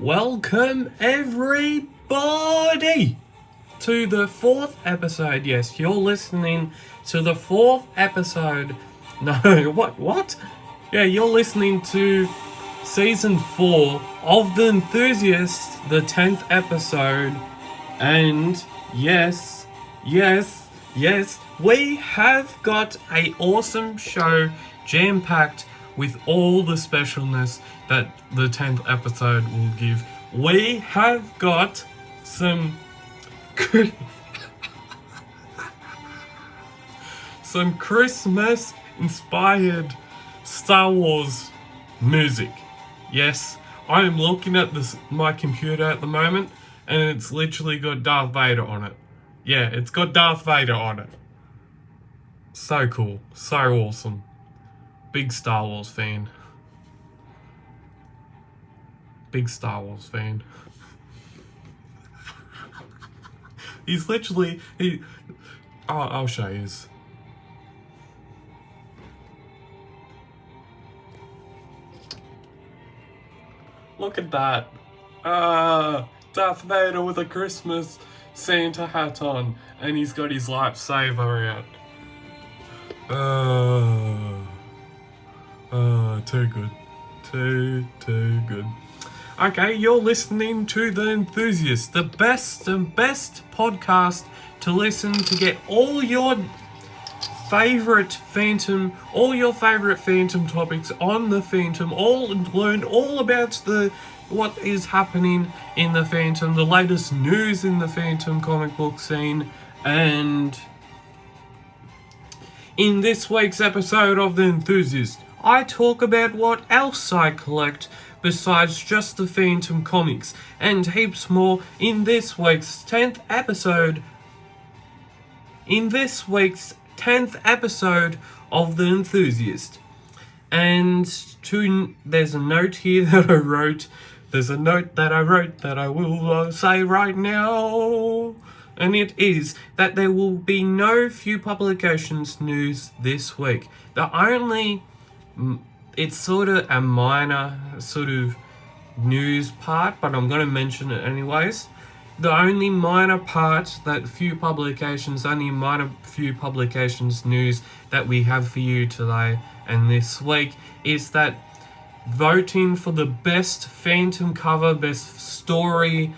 Welcome everybody to the fourth episode. Yes, you're listening to the fourth episode. No, what? Yeah, you're listening to season 4 of The Enthusiast, the 10th episode. And yes, we have got a awesome show jam-packed with all the specialness that the 10th episode will give. We have got some Christmas inspired Star Wars music. Yes, I am looking at my computer at the moment and it's literally got Darth Vader on it. Yeah, it's got Darth Vader on it. So cool, so awesome. Big Star Wars fan. He's literally, I'll show you. Look at that. Darth Vader with a Christmas Santa hat on, and he's got his lightsaber out. Too good. Too good. Okay, you're listening to The Enthusiast, the best podcast to listen to get all your favorite Phantom topics on the Phantom, learn all about what is happening in the Phantom, the latest news in the Phantom comic book scene, and in this week's episode of The Enthusiast, I talk about what else I collect besides just the Phantom comics, and heaps more in this week's 10th episode. Of The Enthusiast. And there's a note here that I wrote. There's a note that I wrote that I will say right now. And it is that there will be no few publications news this week. It's sort of a minor sort of news part, but I'm going to mention it anyways. The only minor part few publications news that we have for you today and this week is that voting for the best Phantom cover, best story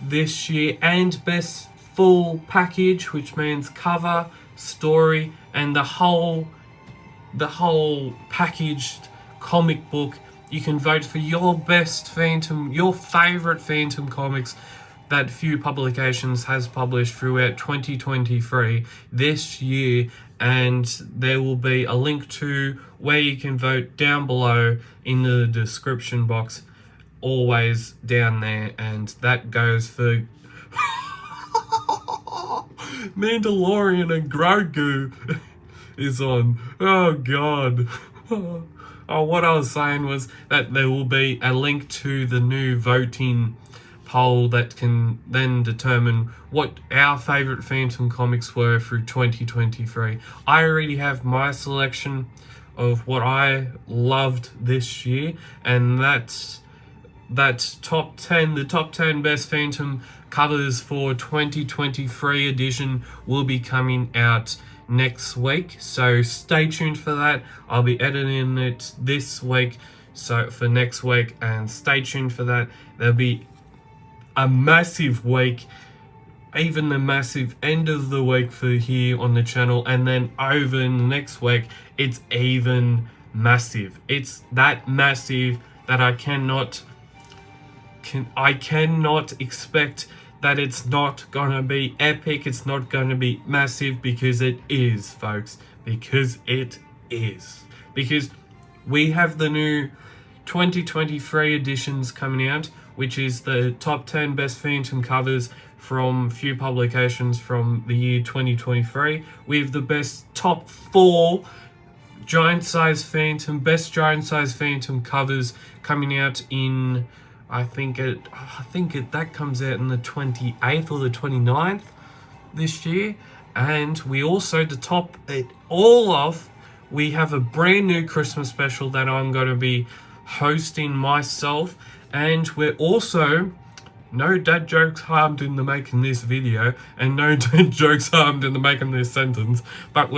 this year, and best full package, which means cover, story, and the whole packaged comic book. You can vote for your best Phantom, your favorite Phantom comics that Few Publications has published throughout 2023 this year, and there will be a link to where you can vote down below in the description box, always down there, and that goes for Mandalorian and Grogu is on. Oh god. What I was saying was that there will be a link to the new voting poll that can then determine what our favourite Phantom comics were through 2023. I already have my selection of what I loved this year, and that's the top 10 best Phantom covers for 2023 edition will be coming out next week, so stay tuned for that. I'll be editing it this week, so for next week, and stay tuned for that. There'll be a massive week, even the massive end of the week for here on the channel, and then over in the next week it's even massive. It's that massive that I cannot expect that it's not gonna be epic, it's not gonna be massive, because it is, folks. Because it is. Because we have the new 2023 editions coming out, which is the top 10 best Phantom covers from Few Publications from the year 2023. We have the best top 4 best giant size Phantom covers coming out in, I think that comes out in the 28th or the 29th this year. And we also, to top it all off, we have a brand new Christmas special that I'm going to be hosting myself, and we're also, no dad jokes harmed in the making this video, and no dad jokes harmed in the making this sentence, but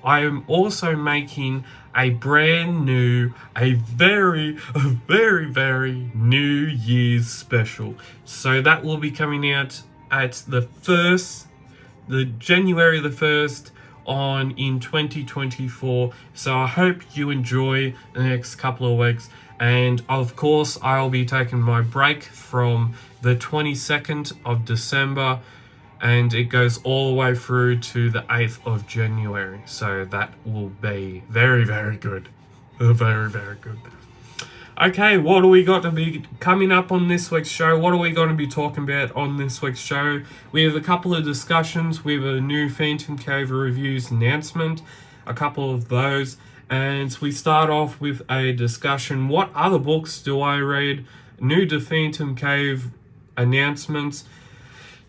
I am also making a brand new, a very, very New Year's special. So that will be coming out at the January the 1st in 2024. So I hope you enjoy the next couple of weeks. And of course, I'll be taking my break from the 22nd of December, and it goes all the way through to the 8th of January. So that will be very, very good. Very, very good. Okay, what do we got to be coming up on this week's show? What are we going to be talking about on this week's show? We have a couple of discussions. We have a new Phantom Cave reviews announcement, a couple of those. And we start off with a discussion. What other books do I read? New to Phantom Cave announcements.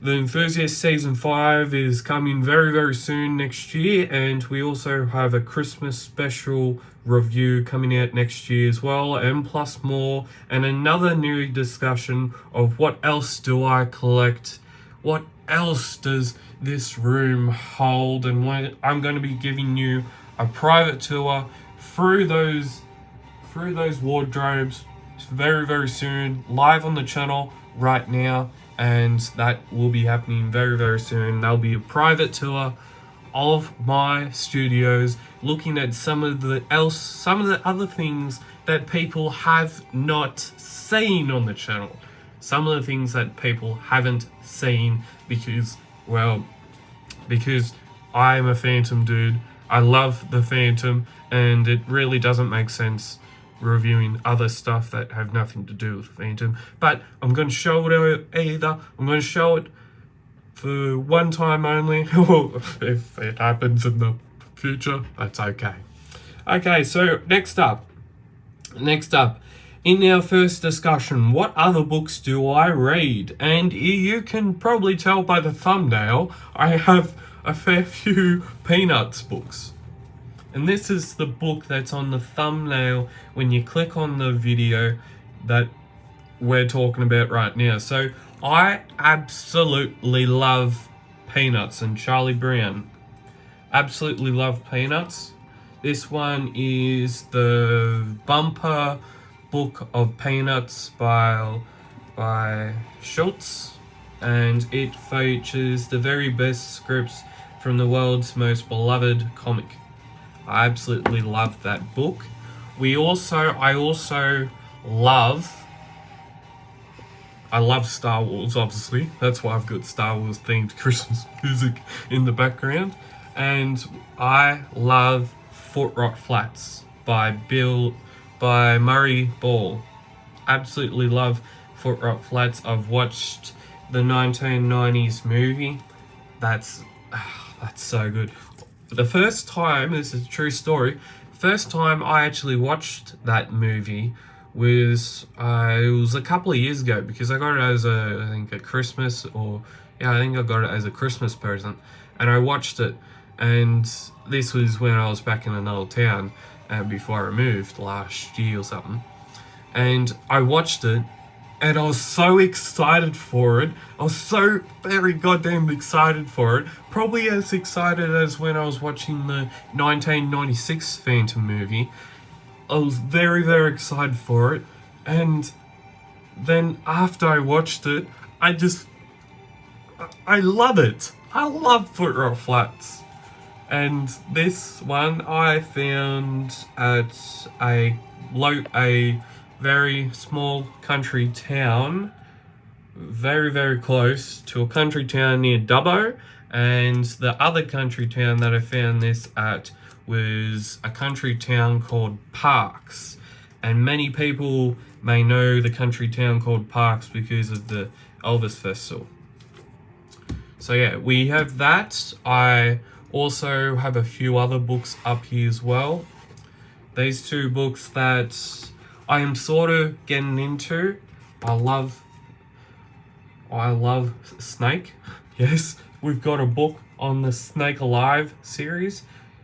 The Enthusiast Season 5 is coming very, very soon next year. And we also have a Christmas special review coming out next year as well. And plus more. And another new discussion of what else do I collect? What else does this room hold? And I'm going to be giving you a private tour through those wardrobes very, very soon, live on the channel right now, and that will be happening very, very soon. There'll be a private tour of my studios, looking at some of the other things that people have not seen on the channel, some of the things that people haven't seen because I'm a Phantom dude. I love the Phantom, and it really doesn't make sense reviewing other stuff that have nothing to do with Phantom. But I'm going to show it either. I'm going to show it for one time only. If it happens in the future, that's okay. Okay, so next up, in our first discussion, what other books do I read? And you can probably tell by the thumbnail, I have a fair few Peanuts books. And this is the book that's on the thumbnail when you click on the video that we're talking about right now. So I absolutely love Peanuts and Charlie Brown. Absolutely love Peanuts. This one is the bumper book of Peanuts by Schultz, and it features the very best scripts from the world's most beloved comic. I absolutely love that book. I also love Star Wars, obviously. That's why I've got Star Wars themed Christmas music in the background. And I love Foot Rot Flats by Murray Ball. Absolutely love Foot Rot Flats. I've watched the 1990s movie. That's so good. The first time, this is a true story, first time I actually watched that movie was it was a couple of years ago, because I got it as a Christmas present, and I watched it, and this was when I was back in another town before I moved last year or something, and I watched it, and I was so excited for it. I was so very goddamn excited for it. Probably as excited as when I was watching the 1996 Phantom movie. I was very, very excited for it. And then after I watched it, I love it. I love Foot Rot Flats. And this one I found at a very small country town, very, very close to a country town near Dubbo, and the other country town that I found this at was a country town called Parks, and many people may know the country town called Parks because of the Elvis Festival. So yeah, we have that. I also have a few other books up here as well. These two books that I am sort of getting into. I love Snake. Yes, we've got a book on the Snake Alive series.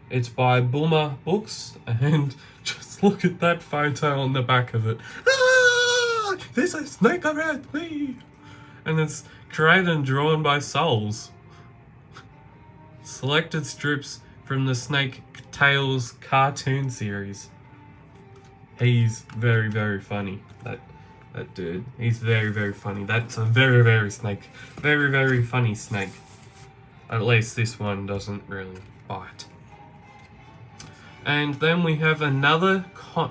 It's by Boomer Books, and just just look at that photo on the back of it. Ah! There's a snake around me! And it's created and drawn by Souls. Selected strips from the Snake Tales cartoon series. He's very, very funny. That dude. He's very, very funny. That's a very, very very funny snake. At least this one doesn't really bite. And then we have another,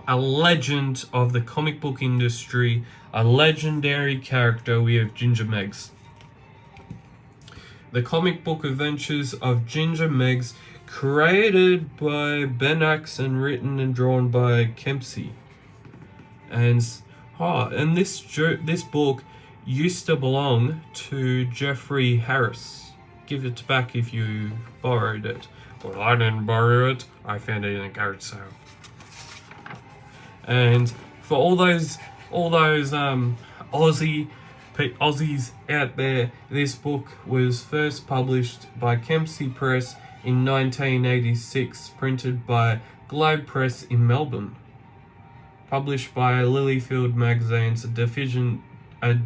a legend of the comic book industry, a legendary character. We have Ginger Meggs. The comic book adventures of Ginger Meggs, created by Ben Axe and written and drawn by Kempsey. And this book used to belong to Jeffrey Harris. Give it back if you borrowed it. Well, I didn't borrow it. I found it in a garage sale. And for all those Aussies out there, this book was first published by Kempsey Press in 1986, printed by Globe Press in Melbourne. Published by Lilyfield Magazines, a division of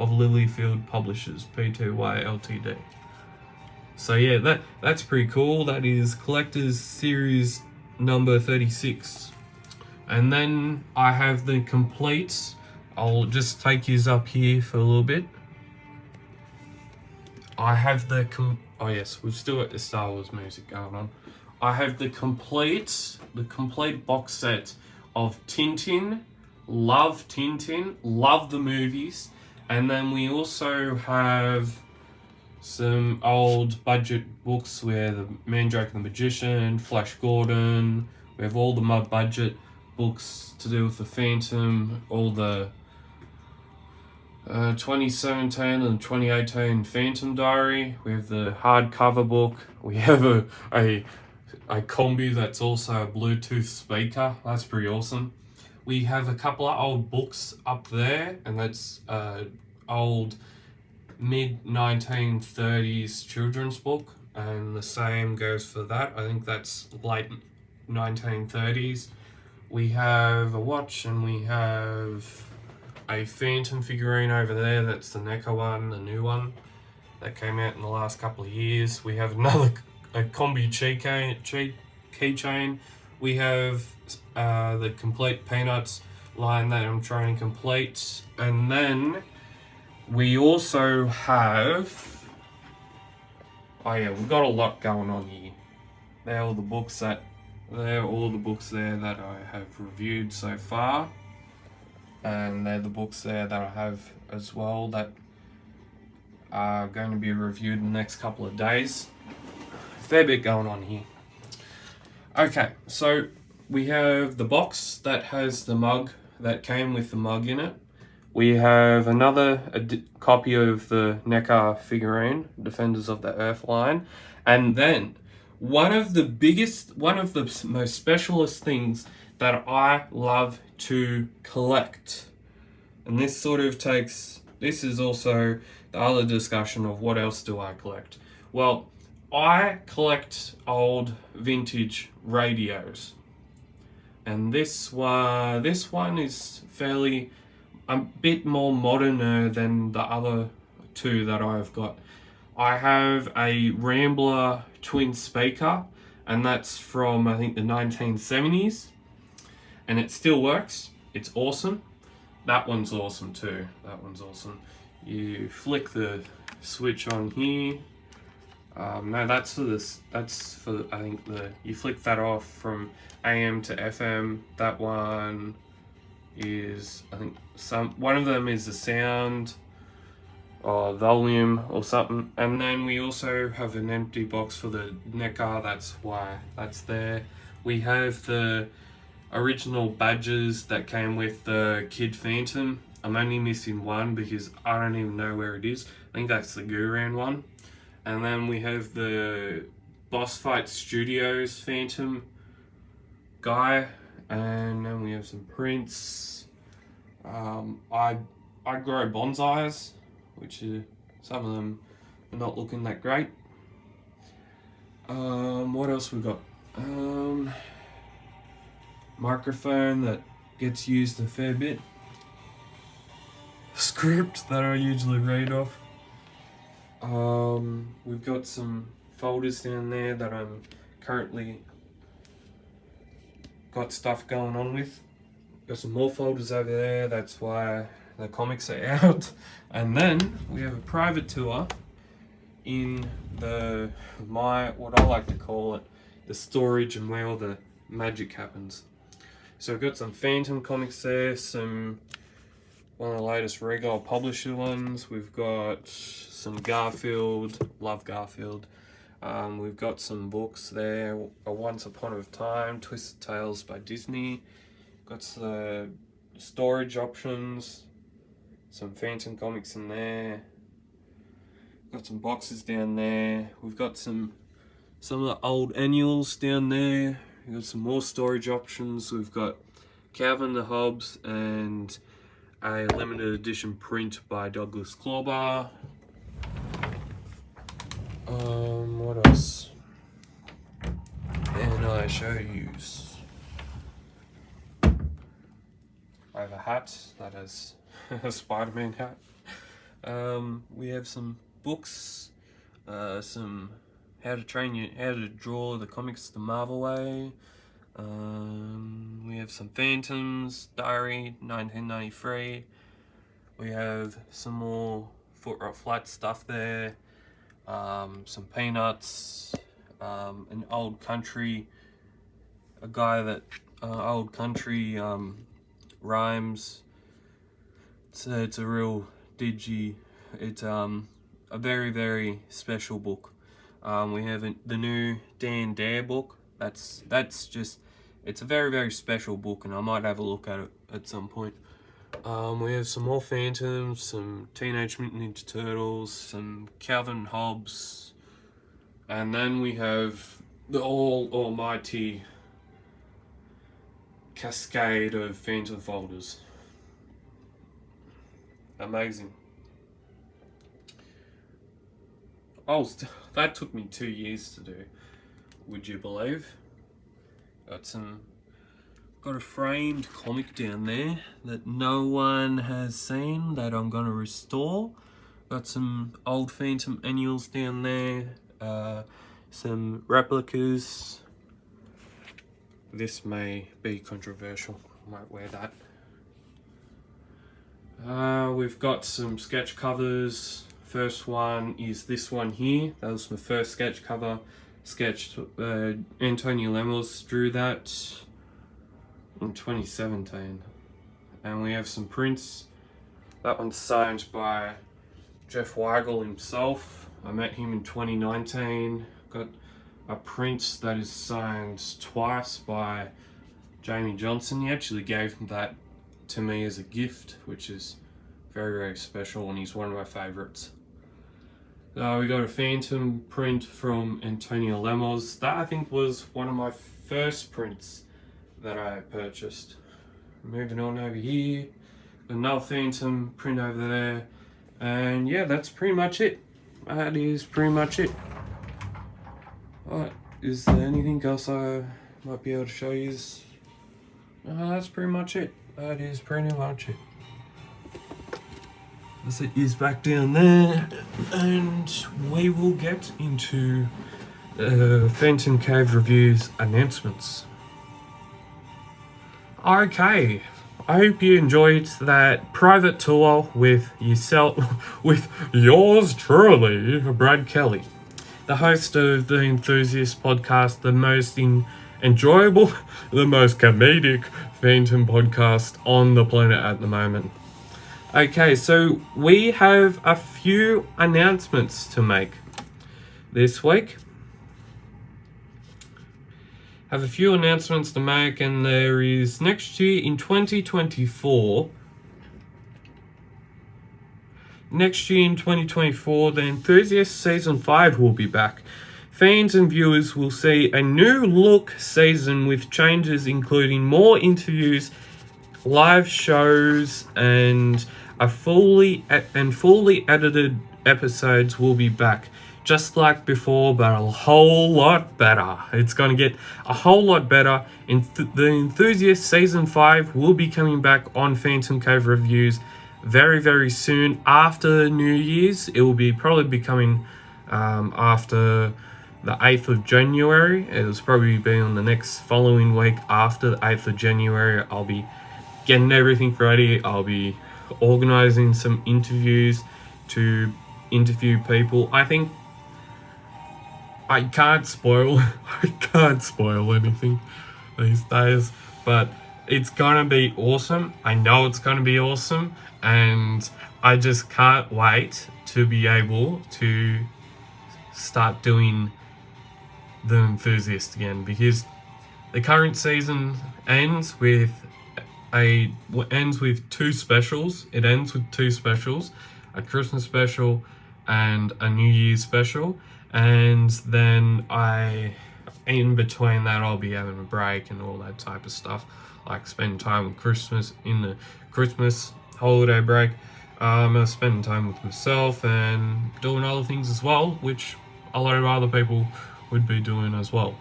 Lilyfield Publishers, Pty Ltd. So yeah, that's pretty cool. That is Collector's Series number 36. And then I have the complete. I'll just take yous up here for a little bit. I have the oh yes, we've still got the Star Wars music going on. I have the complete box set of Tintin. Love Tintin, love the movies. And then we also have some old budget books where the Mandrake and the Magician, Flash Gordon. We have all the budget books to do with the Phantom, all the 2017 and 2018 Phantom Diary. We have the hardcover book. We have a combi that's also a Bluetooth speaker. That's pretty awesome. We have a couple of old books up there, and that's old mid-1930s children's book, and the same goes for that. I think that's late 1930s. We have a watch, and we have a Phantom figurine over there. That's the NECA one, the new one that came out in the last couple of years. We have a combi keychain. We have the complete Peanuts line that I'm trying to complete, and then we also have, oh yeah, we've got a lot going on here. They're all the books there that I have reviewed so far, and they're the books there that I have as well that are going to be reviewed in the next couple of days. A fair bit going on here. Okay, so we have the box that has the mug, that came with the mug in it. We have another copy of the NECA figurine, Defenders of the Earth line. And then one of the most specialist things that I love to collect. And this is also the other discussion of what else do I collect. Well, I collect old vintage radios. And this one is a bit more moderner than the other two that I've got. I have a Rambler twin speaker, and that's from, I think, the 1970s. And it still works. It's awesome. That one's awesome too. That one's awesome. You flick the switch on here. No, that's for I think you flick that off from AM to FM. That one is, I think, one of them is the sound or volume or something. And then we also have an empty box for the NECA. That's why that's there. We have the original badges that came with the Kid Phantom. I'm only missing one because I don't even know where it is. I think that's the Guran one. And then we have the Boss Fight Studios Phantom guy, and then we have some prints. I grow bonsais, which some of them are not looking that great. What else we got? microphone that gets used a fair bit. Script that I usually read off. We've got some folders down there that I'm currently got stuff going on with. Got some more folders over there, that's why the comics are out. And then we have a private tour in what I like to call it, the storage and where all the magic happens. So I've got some Phantom comics there, one of the latest regular publisher ones. We've got some Garfield, love Garfield. We've got some books there, A Once Upon a Time, Twisted Tales by Disney. Got the storage options, some Phantom comics in there. Got some boxes down there. We've got some of the old annuals down there. We've got some more storage options. We've got Calvin the Hobbes and a limited edition print by Douglas Clawbar. What else? And I show you. I have a hat that has a Spider-Man hat. We have some books, some how to draw the comics the Marvel way. We have some Phantoms, Diary, 1993. We have some more Foot Rot Flat stuff there. Some Peanuts, an Old Country, a guy that Old Country rhymes. It's a real digi. It's a very, very special book. We have the new Dan Dare book. That's just, it's a very, very special book, and I might have a look at it at some point. We have some more Phantoms, some Teenage Mutant Ninja Turtles, some Calvin Hobbes, and then we have the almighty cascade of Phantom folders. Amazing. That took me 2 years to do, would you believe? Got a framed comic down there that no one has seen that I'm gonna restore. Got some old Phantom annuals down there, some replicas. This may be controversial, I might wear that. We've got some sketch covers. First one is this one here. That was my first sketch cover. Antonio Lemos drew that in 2017. And we have some prints. That one's signed by Jeff Weigel himself. I met him in 2019. Got a print that is signed twice by Jamie Johnson. He actually gave that to me as a gift, which is very, very special, and he's one of my favorites. We got a Phantom print from Antonio Lemos. That I think was one of my first prints that I purchased. Moving on over here, another Phantom print over there, and yeah, that's pretty much it. That is pretty much it. Alright, is there anything else I might be able to show you? That's pretty much it. That is pretty much it. As it is back down there, and we will get into Phantom Cave Reviews announcements. Okay, I hope you enjoyed that private tour with yours truly, Brad Kelly, the host of the Enthusiast podcast, the most enjoyable, the most comedic Phantom podcast on the planet at the moment. Okay, so we have a few announcements to make this week. Have a few announcements to make, and there is next year in 2024. Next year in 2024, the Enthusiast Season 5 will be back. Fans and viewers will see a new look season with changes including more interviews, live shows, and fully edited episodes will be back. just like before, but a whole lot better. It's going to get a whole lot better. The Enthusiast Season 5 will be coming back on Phantom Cave Reviews very, very soon after New Year's. It will be probably be coming after the 8th of January. It will probably be on the next following week after the 8th of January. I'll be getting everything ready. I'll be organizing some interviews to interview people. I think I can't spoil anything these days, but it's gonna be awesome. I know it's gonna be awesome, and I just can't wait to be able to start doing the Enthusiast again, because the current season ends with two specials. It ends with two specials, a Christmas special and a New Year's special, and then in between that I'll be having a break and all that type of stuff, like spending time with Christmas in the Christmas holiday break. Spending time with myself and doing other things as well, which a lot of other people would be doing as well.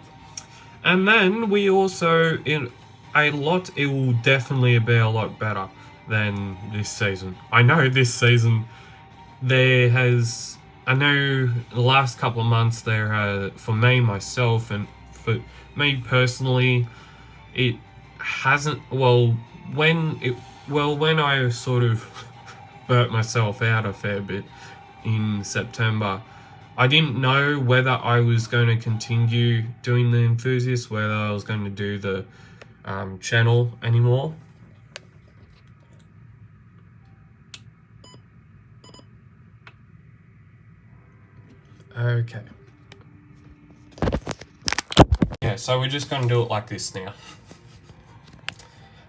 And then we also, it will definitely be a lot better than this season. I know this season I know the last couple of months for me, myself, and for me personally, it hasn't, when I sort of burnt myself out a fair bit in September, I didn't know whether I was going to continue doing the Enthusiast, whether I was going to do the channel anymore. Okay. Yeah, so we're just going to do it like this now.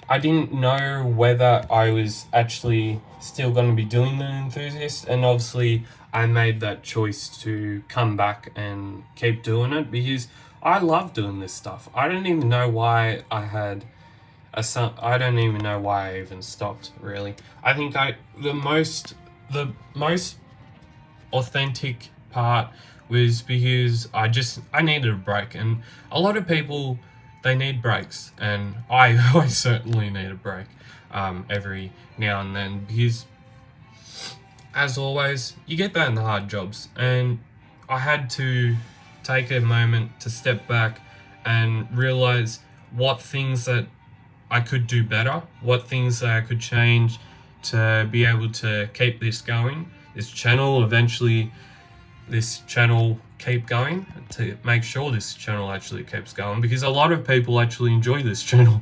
I didn't know whether I was actually still going to be doing the Enthusiast, and obviously I made that choice to come back and keep doing it because I love doing this stuff. I don't even know why I don't even know why I even stopped, really. I think the most authentic part was because I needed a break, and a lot of people, they need breaks, and I certainly need a break every now and then, because as always, you get that in the hard jobs, and I had to take a moment to step back and realize what things that I could do better, what things that I could change to be able to keep this going, this channel keep going, to make sure this channel actually keeps going, because a lot of people actually enjoy this channel,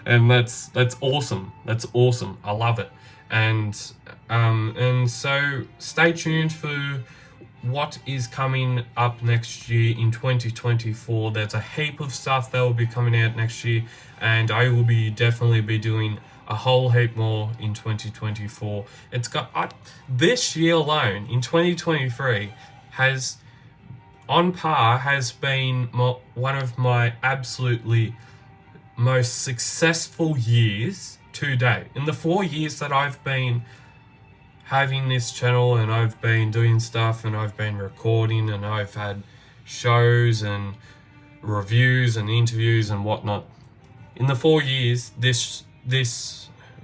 and that's awesome. That's awesome. I love it. And so stay tuned for what is coming up next year in 2024. There's a heap of stuff that will be coming out next year, and I will definitely be doing a whole heap more in 2024. It's got this year alone in 2023 has been one of my absolutely most successful years to date. In the 4 years that I've been having this channel, and I've been doing stuff, and I've been recording, and I've had shows and reviews and interviews and whatnot. In the 4 years, this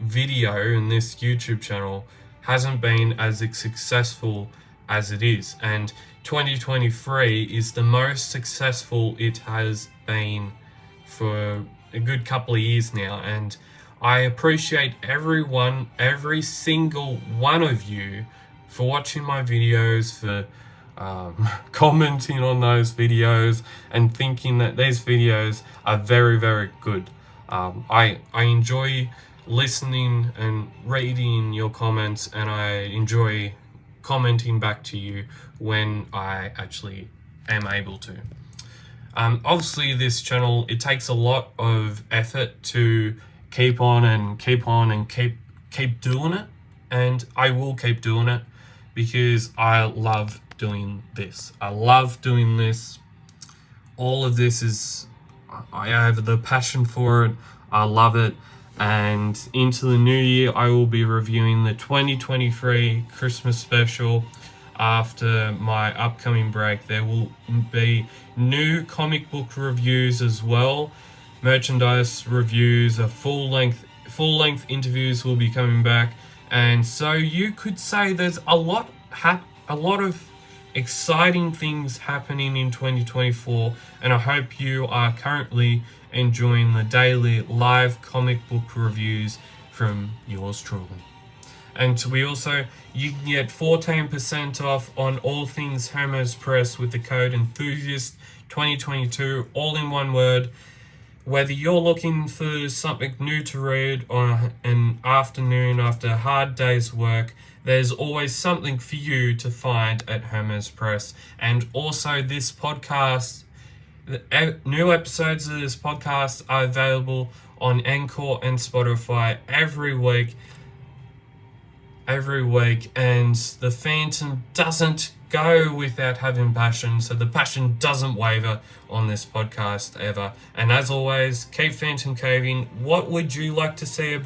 video and this YouTube channel hasn't been as successful as it is, and 2023 is the most successful it has been for a good couple of years now, and I appreciate every single one of you for watching my videos, for commenting on those videos and thinking that these videos are very, very good. I enjoy listening and reading your comments, and I enjoy commenting back to you when I actually am able to. Obviously this channel, it takes a lot of effort to keep doing it, and I will keep doing it because I love doing this. I love doing this. All of this is, I have the passion for it. I love it. And into the new year, I will be reviewing the 2023 Christmas special. after my upcoming break. There will be new comic book reviews as well, merchandise reviews, full length interviews will be coming back, and so you could say there's a lot of exciting things happening in 2024, and I hope you are currently enjoying the daily live comic book reviews from yours truly. And you can get 14% off on all things Hermes Press with the code Enthusiast 2022, all in one word. Whether you're looking for something new to read on an afternoon after a hard day's work, there's always something for you to find at Hermes Press. And also this podcast, new episodes of this podcast are available on Anchor and Spotify every week, and the Phantom doesn't go without having passion, so the passion doesn't waver on this podcast ever. And as always, keep Phantom Caving. What would you like to see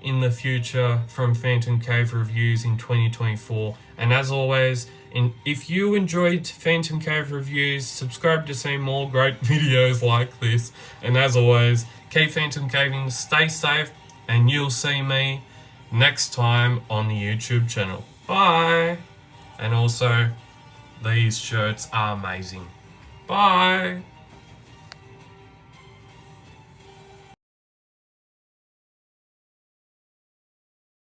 in the future from Phantom Cave Reviews in 2024? And as always, if you enjoyed Phantom Cave Reviews, subscribe to see more great videos like this. And as always, keep Phantom Caving, stay safe, and you'll see me next time on the YouTube channel. Bye! And also, these shirts are amazing. Bye!